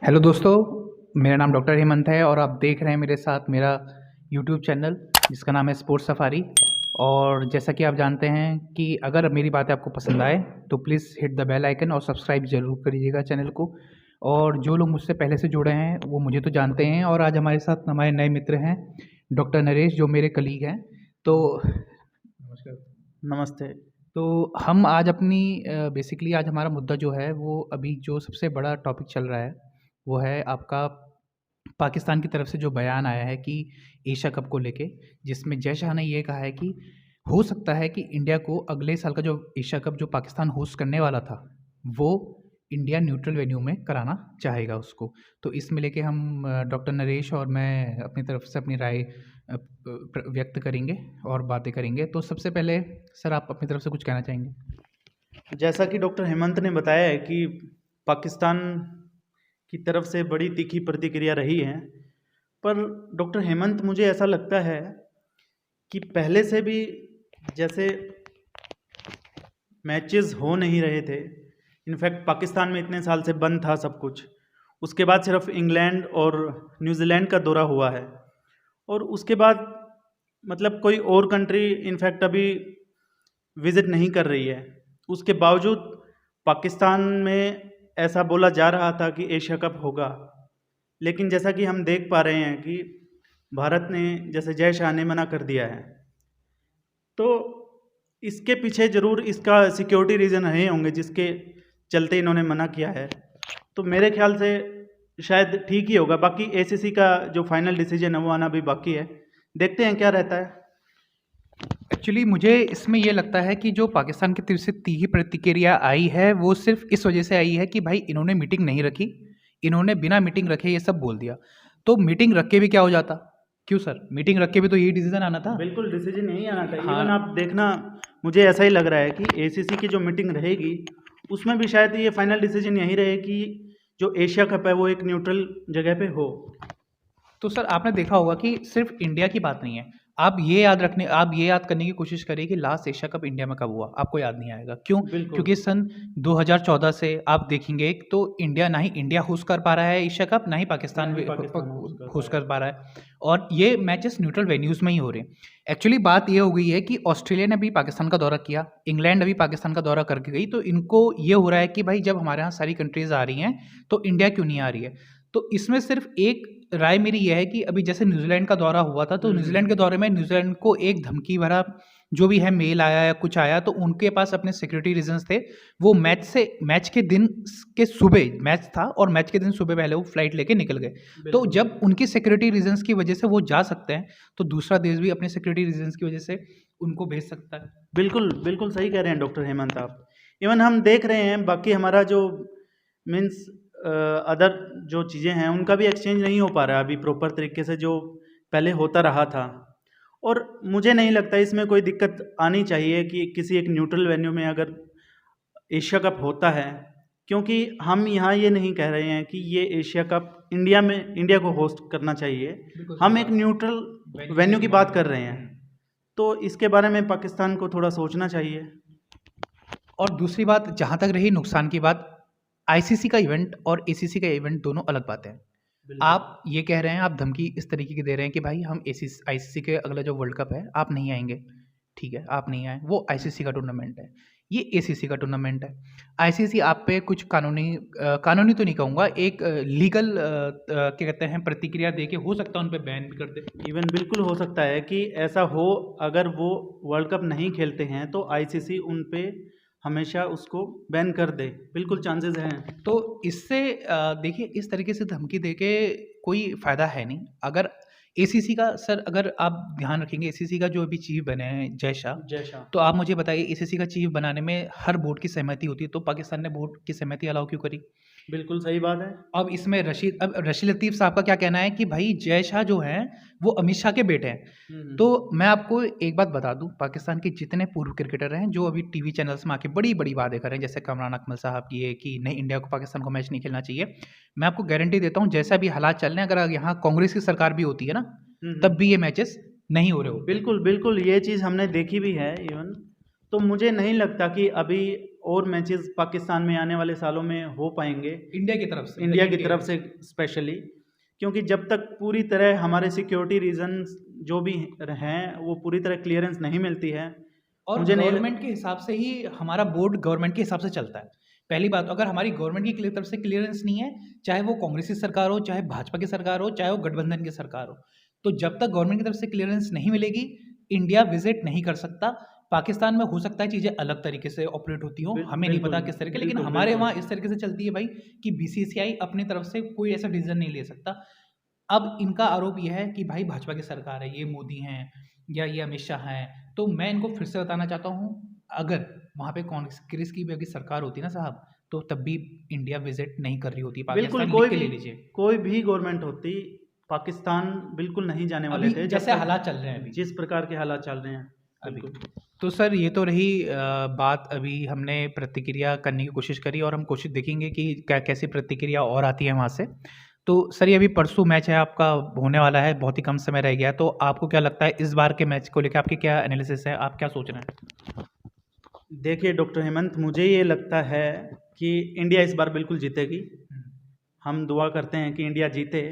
Hello दोस्तों, मेरा नाम डॉक्टर हेमंत है और आप देख रहे हैं मेरे साथ मेरा यूट्यूब चैनल जिसका नाम है स्पोर्ट्स सफारी। और जैसा कि आप जानते हैं कि अगर मेरी बातें आपको पसंद आए तो please hit the bell icon और सब्सक्राइब ज़रूर करिएगा चैनल को। और जो लोग मुझसे पहले से जुड़े हैं वो मुझे तो जानते हैं, और आज हमारे साथ हमारे नए मित्र हैं डॉक्टर नरेश, जो मेरे कलीग हैं। तो नमस्कार। नमस्ते। तो हम आज अपनी बेसिकली आज हमारा मुद्दा जो है वो अभी जो सबसे बड़ा टॉपिक चल रहा है वो है आपका पाकिस्तान की तरफ से जो बयान आया है कि एशिया कप को लेके, जिसमें जय शाह ने ये कहा है कि हो सकता है कि इंडिया को अगले साल का जो एशिया कप जो पाकिस्तान होस्ट करने वाला था वो इंडिया न्यूट्रल वेन्यू में कराना चाहेगा उसको। तो इसमें लेके हम डॉक्टर नरेश और मैं अपनी तरफ से अपनी राय व्यक्त करेंगे और बातें करेंगे। तो सबसे पहले सर, आप अपनी तरफ से कुछ कहना चाहेंगे? जैसा कि डॉक्टर हेमंत ने बताया है कि पाकिस्तान की तरफ से बड़ी तीखी प्रतिक्रिया रही है, पर डॉक्टर हेमंत मुझे ऐसा लगता है कि पहले से भी जैसे मैचेस हो नहीं रहे थे। इनफैक्ट पाकिस्तान में इतने साल से बंद था सब कुछ, उसके बाद सिर्फ इंग्लैंड और न्यूजीलैंड का दौरा हुआ है, और उसके बाद मतलब कोई और कंट्री इनफैक्ट अभी विज़िट नहीं कर रही है। उसके बावजूद पाकिस्तान में ऐसा बोला जा रहा था कि एशिया कप होगा, लेकिन जैसा कि हम देख पा रहे हैं कि भारत ने, जैसे जय शाह ने मना कर दिया है, तो इसके पीछे ज़रूर इसका सिक्योरिटी रीज़न रहे होंगे जिसके चलते इन्होंने मना किया है। तो मेरे ख्याल से शायद ठीक ही होगा। बाकी एसीसी का जो फाइनल डिसीजन है वो आना भी बाकी है, देखते हैं क्या रहता है। एक्चुअली मुझे इसमें ये लगता है कि जो पाकिस्तान की तरफ से तीखी प्रतिक्रिया आई है वो सिर्फ इस वजह से आई है कि भाई इन्होंने मीटिंग नहीं रखी, इन्होंने बिना मीटिंग रखे ये सब बोल दिया। तो मीटिंग रख के भी क्या हो जाता? क्यों सर, मीटिंग रख के भी तो यही डिसीजन आना था। बिल्कुल डिसीजन यही आना था। हाँ। इवन आप देखना, मुझे ऐसा ही लग रहा है कि एसीसी की जो मीटिंग रहेगी उसमें भी शायद ये फाइनल डिसीजन यही रहे कि जो एशिया कप है वो एक न्यूट्रल जगह पे हो। तो सर, आपने देखा होगा कि सिर्फ इंडिया की बात नहीं है। आप ये याद करने की कोशिश करिए कि लास्ट एशिया कप इंडिया में कब हुआ, आपको याद नहीं आएगा। क्यों? बिल्कुल। क्योंकि सन 2014 से आप देखेंगे तो इंडिया, ना ही इंडिया होस्ट कर पा रहा है एशिया कप, ना ही पाकिस्तान पाकिस्तान होस्ट कर होस्ट पा कर पा रहा है। और ये मैचेस न्यूट्रल वेन्यूज़ में ही हो रहे हैं। एक्चुअली बात ये हो गई है कि ऑस्ट्रेलिया ने भी पाकिस्तान का दौरा किया, इंग्लैंड अभी पाकिस्तान का दौरा करके गई, तो इनको ये हो रहा है कि भाई जब हमारे यहाँ सारी कंट्रीज़ आ रही हैं तो इंडिया क्यों नहीं आ रही है। तो इसमें सिर्फ एक राय मेरी यह है कि अभी जैसे न्यूजीलैंड का दौरा हुआ था, तो न्यूजीलैंड के दौरे में न्यूजीलैंड को एक धमकी भरा जो भी है मेल आया या कुछ आया, तो उनके पास अपने सिक्योरिटी रीजंस थे। वो मैच के दिन के सुबह मैच था और मैच के दिन सुबह पहले वो फ्लाइट लेके निकल गए। तो जब उनकी सिक्योरिटी रीजंस की वजह से वो जा सकते हैं तो दूसरा देश भी अपने सिक्योरिटी रीजंस की वजह से उनको भेज सकता है। बिल्कुल बिल्कुल सही कह रहे हैं डॉक्टर हेमंत आप। इवन हम देख रहे हैं बाकी हमारा जो मीन्स अदर जो चीज़ें हैं उनका भी एक्सचेंज नहीं हो पा रहा है अभी प्रॉपर तरीके से जो पहले होता रहा था। और मुझे नहीं लगता इसमें कोई दिक्कत आनी चाहिए कि किसी एक न्यूट्रल वेन्यू में अगर एशिया कप होता है, क्योंकि हम यहाँ ये नहीं कह रहे हैं कि ये एशिया कप इंडिया को होस्ट करना चाहिए। हम एक न्यूट्रल वेन्यू की बात कर रहे हैं, तो इसके बारे में पाकिस्तान को थोड़ा सोचना चाहिए। और दूसरी बात, जहाँ तक रही नुकसान की बात, आईसीसी का इवेंट और एसीसी का इवेंट दोनों अलग बातें हैं। आप ये कह रहे हैं, आप धमकी इस तरीके की दे रहे हैं कि भाई हम आईसीसी के अगला जो वर्ल्ड कप है आप नहीं आएंगे। ठीक है, आप नहीं आए, वो आईसीसी का टूर्नामेंट है, ये एसीसी का टूर्नामेंट है। आईसीसी आप पे कुछ कानूनी तो नहीं कहूँगा, एक लीगल क्या कहते हैं प्रतिक्रिया दे के हो सकता है उन पे बैन भी कर दे। इवन बिल्कुल हो सकता है कि ऐसा हो। अगर वो वर्ल्ड कप नहीं खेलते हैं तो आईसीसी उन पे हमेशा उसको बैन कर दे, बिल्कुल चांसेस हैं। तो इससे देखिए, इस तरीके से धमकी देके कोई फ़ायदा है नहीं। अगर एसीसी का, सर अगर आप ध्यान रखेंगे, एसीसी का जो अभी चीफ बने हैं जय शाह, जैसा तो आप मुझे बताइए एसीसी का चीफ बनाने में हर बोर्ड की सहमति होती है, तो पाकिस्तान ने बोर्ड की सहमति अलाउ क्यों करी? बिल्कुल सही बात है। अब इसमें रशीद लतीफ़ साहब का क्या कहना है कि भाई जय शाह जो हैं वो अमित शाह के बेटे हैं। तो मैं आपको एक बात बता दूं, पाकिस्तान के जितने पूर्व क्रिकेटर हैं जो अभी टीवी चैनल्स में आके बड़ी बड़ी बातें कर रहे हैं, जैसे कमरान अकमल साहब की है कि नहीं, इंडिया को पाकिस्तान को मैच नहीं खेलना चाहिए, मैं आपको गारंटी देता हूँ जैसा भी हालात चल रहे हैं, अगर यहाँ कांग्रेस की सरकार भी होती है ना तब भी ये मैचेस नहीं हो रहे हो। बिल्कुल बिल्कुल ये चीज़ हमने देखी भी है इवन। तो मुझे नहीं लगता कि अभी और मैचेस पाकिस्तान में आने वाले सालों में हो पाएंगे, इंडिया की तरफ से, इंडिया की तरफ से स्पेशली, क्योंकि जब तक पूरी तरह हमारे सिक्योरिटी रीजंस जो भी हैं वो पूरी तरह क्लियरेंस नहीं मिलती है, और मुझे नहीं गवर्नमेंट के हिसाब से ही हमारा बोर्ड गवर्नमेंट के हिसाब से चलता है। पहली बात, अगर हमारी गवर्नमेंट की तरफ से क्लियरेंस नहीं है, चाहे वो कांग्रेस की सरकार हो, चाहे भाजपा की सरकार हो, चाहे वो गठबंधन की सरकार हो, तो जब तक गवर्नमेंट की तरफ से क्लियरेंस नहीं मिलेगी, इंडिया विजिट नहीं कर सकता। पाकिस्तान में हो सकता है चीज़ें अलग तरीके से ऑपरेट होती हों, हमें नहीं पता किस तरीके, लेकिन हमारे वहाँ इस तरीके से चलती है भाई कि बीसीसीआई अपनी तरफ से कोई ऐसा डिसीजन नहीं ले सकता। अब इनका आरोप यह है कि भाई भाजपा की सरकार है, ये मोदी हैं या ये अमित शाह हैं, तो मैं इनको फिर से बताना चाहता हूँ, अगर वहाँ पे कांग्रेस की भी अगर सरकार होती ना साहब, तो तब भी इंडिया विजिट नहीं कर रही होती बिल्कुल, पाकिस्तान, लिख के ले लीजिए। कोई भी गवर्नमेंट होती, पाकिस्तान बिल्कुल नहीं जाने वाले अभी थे जैसे हालात चल रहे हैं अभी, जिस प्रकार के हालात चल रहे हैं अभी। बिल्कुल। तो सर ये तो रही बात, अभी हमने प्रतिक्रिया करने की कोशिश करी और हम कोशिश देखेंगे कि क्या कैसी प्रतिक्रिया और आती है वहाँ से। तो सर ये अभी परसों मैच है आपका, होने वाला है, बहुत ही कम समय रह गया है, तो आपको क्या लगता है इस बार के मैच को लेकर, आपकी क्या एनालिसिस है, आप क्या सोच रहे हैं? देखिए डॉक्टर हेमंत, मुझे ये लगता है कि इंडिया इस बार बिल्कुल जीतेगी। हम दुआ करते हैं कि इंडिया जीते।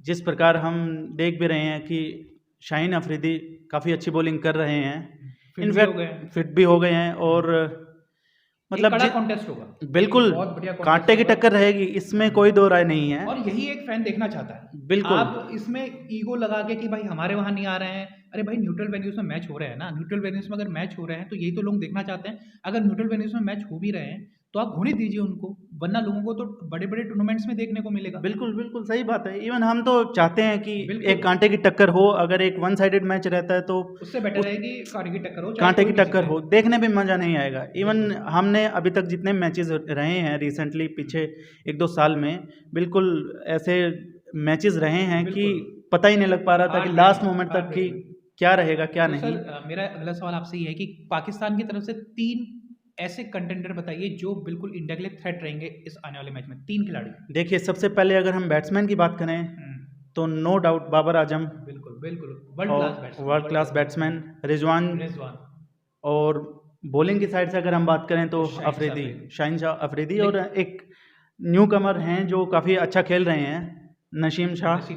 जिस प्रकार हम देख भी रहे हैं कि शाहीन अफरीदी काफ़ी अच्छी बॉलिंग कर रहे हैं, इनफैक्ट फिट भी हो गए हैं, और मतलब कॉन्टेस्ट होगा, बिल्कुल कांटे की टक्कर रहेगी, इसमें कोई दो राय नहीं है। और यही एक फैन देखना चाहता है। बिल्कुल, आप इसमें ईगो लगा के कि भाई हमारे वहाँ नहीं आ रहे हैं, अरे भाई न्यूट्रल वेन्यूज में मैच हो रहे हैं ना, न्यूट्रल वेन्यूज में अगर मैच हो रहे हैं तो यही तो लोग देखना चाहते हैं। अगर न्यूट्रल वेन्यूज में मैच हो भी रहे हैं तो आप होने दीजिए उनको, वरना लोगों को तो बड़े बड़े टूर्नामेंट्स में देखने को मिलेगा। बिल्कुल बिल्कुल सही बात है। इवन हम तो चाहते हैं कि एक कांटे की टक्कर हो, अगर एक वन साइडेड मैच रहता है तो उससे बेटर है कि कांटे की टक्कर हो, कांटे की टक्कर हो, देखने में मजा नहीं आएगा। इवन हमने अभी तक जितने मैचेस रहे हैं रिसेंटली पिछले 1-2 साल में, बिल्कुल ऐसे मैचेस रहे हैं कि पता ही नहीं लग पा रहा था कि लास्ट मोमेंट तक कि क्या रहेगा क्या नहीं। सर मेरा अगला सवाल आपसे ये है कि पाकिस्तान की तरफ से 3 ऐसे कंटेंडर बताइए जो बिल्कुल इंडिया के लिए थ्रेट रहेंगे इस आने वाले मैच में, 3 खिलाड़ी। देखिए सबसे पहले अगर हम बैट्समैन की बात करें तो नो डाउट बाबर आजम, बिल्कुल बिल्कुल वर्ल्ड क्लास बैट्समैन रिजवान, और बॉलिंग की साइड से अगर हम बात करें तो अफरीदी, शाहीन शाह अफरीदी, और एक न्यू कमर हैं जो काफ़ी अच्छा खेल रहे हैं, नसीम शाह।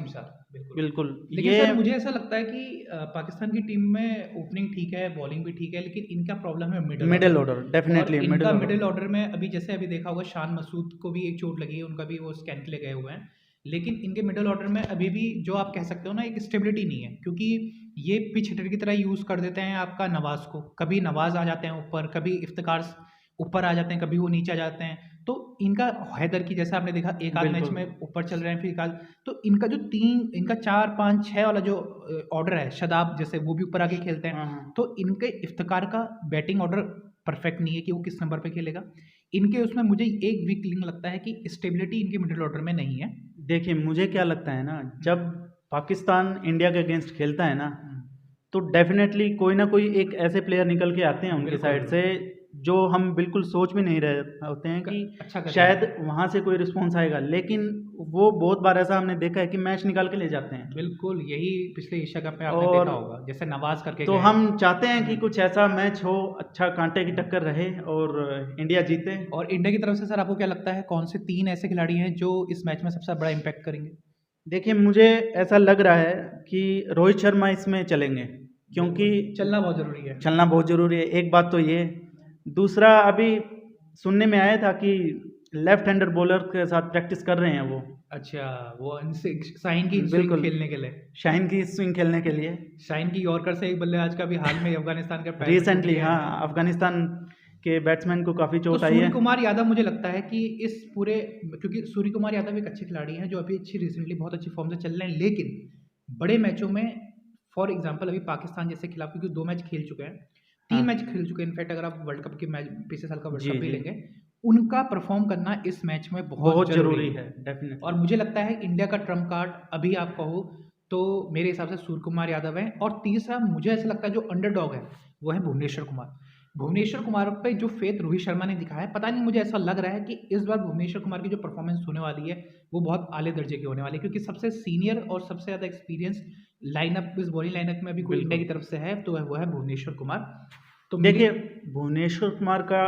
बिल्कुल। लेकिन सर मुझे ऐसा लगता है कि पाकिस्तान की टीम में ओपनिंग ठीक है, बॉलिंग भी ठीक है, लेकिन इनका प्रॉब्लम है मिडिल ऑर्डर। डेफिनेटली इनका मिडिल ऑर्डर में अभी जैसे अभी देखा होगा शान मसूद को भी एक चोट लगी है, उनका भी वो स्कैन के लिए गए हुए हैं, लेकिन इनके मिडिल ऑर्डर में अभी भी जो आप कह सकते हो ना एक स्टेबिलिटी नहीं है, क्योंकि ये पिच हिटर की तरह यूज़ कर देते हैं आपका नवाज़ को, कभी नवाज़ आ जाते हैं ऊपर, कभी इफ्तिकार ऊपर आ जाते हैं, कभी वो नीचे आ जाते हैं। तो इनका हैदर की जैसा आपने देखा एक आध मैच में ऊपर चल रहे हैं, फिर एक, तो इनका जो 4 5 6 वाला जो ऑर्डर है, शदाब जैसे वो भी ऊपर आके खेलते हैं, तो इनके इफ्तिकार का बैटिंग ऑर्डर परफेक्ट नहीं है कि वो किस नंबर पे खेलेगा। इनके उसमें मुझे एक वीक लिंक लगता है कि स्टेबिलिटी इनके मिडिल ऑर्डर में नहीं है। देखिए मुझे क्या लगता है ना, जब पाकिस्तान इंडिया के अगेंस्ट खेलता है ना, तो डेफिनेटली कोई ना कोई एक ऐसे प्लेयर निकल के आते हैं उनकी साइड से जो हम बिल्कुल सोच भी नहीं रहे होते हैं कि शायद वहाँ से कोई रिस्पॉन्स आएगा, लेकिन वो बहुत बार ऐसा हमने देखा है कि मैच निकाल के ले जाते हैं। बिल्कुल, यही पिछले एशिया कप में आपने देखा होगा, जैसे नवाज करके तो हम चाहते हैं कि कुछ ऐसा मैच हो, अच्छा कांटे की टक्कर रहे और इंडिया जीते। और इंडिया की तरफ से सर आपको क्या लगता है कौन से 3 ऐसे खिलाड़ी हैं जो इस मैच में सबसे बड़ा इम्पैक्ट करेंगे? देखिए मुझे ऐसा लग रहा है कि रोहित शर्मा इसमें चलेंगे, क्योंकि चलना बहुत ज़रूरी है। चलना बहुत ज़रूरी है, एक बात तो ये। दूसरा, अभी सुनने में आया था कि लेफ्ट हैंडर बॉलर के साथ प्रैक्टिस कर रहे हैं वो। अच्छा, वो शाहीन की स्विंग खेलने के लिए, शाहीन की स्विंग खेलने के लिए। शाहीन की यॉर्कर से एक बल्लेबाज का भी हाल में अफगानिस्तान का रिसेंटली, हाँ, अफगानिस्तान के बैट्समैन को काफ़ी चोट आई है। सूर्य कुमार यादव मुझे लगता है कि इस पूरे, क्योंकि सूर्य कुमार यादव एक अच्छे खिलाड़ी हैं जो अभी रिसेंटली बहुत अच्छी फॉर्म से चल रहे हैं, लेकिन बड़े मैचों में फॉर एग्जांपल अभी पाकिस्तान जैसे खिलाफ, क्योंकि 2 मैच खेल चुके हैं, 3 मैच खेल चुके हैं, इनफैक्ट अगर आप वर्ल्ड कप के मैच पिछले साल का वर्ल्ड कप भी लेंगे, उनका परफॉर्म करना इस मैच में बहुत जरूरी है डेफिनेटली। और मुझे लगता है इंडिया का ट्रम्प कार्ड अभी आप कहो तो मेरे हिसाब से सूर्य कुमार यादव है, और तीसरा मुझे ऐसा लगता है जो अंडरडॉग है वो है भुवनेश्वर कुमार। भुवनेश्वर कुमार पे जो फेथ रोहित शर्मा ने दिखाया है, पता नहीं, मुझे ऐसा लग रहा है कि इस बार भुवनेश्वर कुमार की जो परफॉर्मेंस होने वाली है वो बहुत आले दर्जे की होने वाली है, क्योंकि सबसे सीनियर और सबसे ज़्यादा एक्सपीरियंस लाइनअप इस बॉलिंग लाइनअप में अभी कोई इंडिया की तरफ से है तो वो है भुवनेश्वर कुमार। तो देखिए भुवनेश्वर कुमार का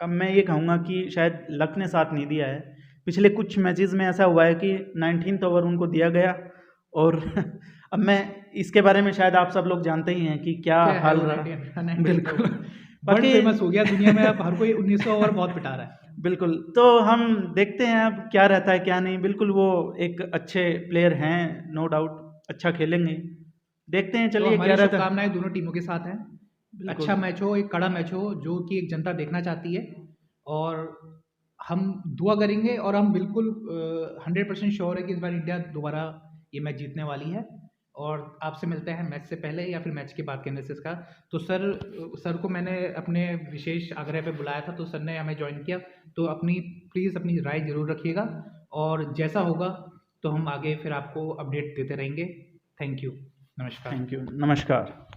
अब मैं ये कहूँगा कि शायद लक ने साथ नहीं दिया है। पिछले कुछ मैचेस में ऐसा हुआ है कि 19th ओवर उनको दिया गया और अब मैं इसके बारे में शायद आप सब लोग जानते ही हैं कि क्या क्या है हाल वो रहा। 19 बिल्कुल। वर्ल्ड बाकी फेमस हो गया दुनिया में, अब हर कोई 1900 ओवर बहुत पिटा रहा है। बिल्कुल, तो हम देखते हैं अब क्या रहता है क्या नहीं। बिल्कुल वो एक अच्छे प्लेयर हैं, नो डाउट अच्छा खेलेंगे। देखते हैं, तो चलिए क्या हमारी रहता है। शुभकामनाएं दोनों टीमों के साथ हैं। बिल्कुल। अच्छा मैच हो, एक कड़ा मैच हो जो कि एक जनता देखना चाहती है, और हम दुआ करेंगे, और हम बिल्कुल 100% श्योर है कि इस बार इंडिया दोबारा ये मैच जीतने वाली है। और आपसे मिलते हैं मैच से पहले या फिर मैच के बाद के एनालिसिस का। तो सर को मैंने अपने विशेष आग्रह पे बुलाया था, तो सर ने हमें ज्वाइन किया। तो प्लीज़ अपनी राय ज़रूर रखिएगा, और जैसा होगा तो हम आगे फिर आपको अपडेट देते रहेंगे। Thank you. नमस्कार। थैंक यू, नमस्कार।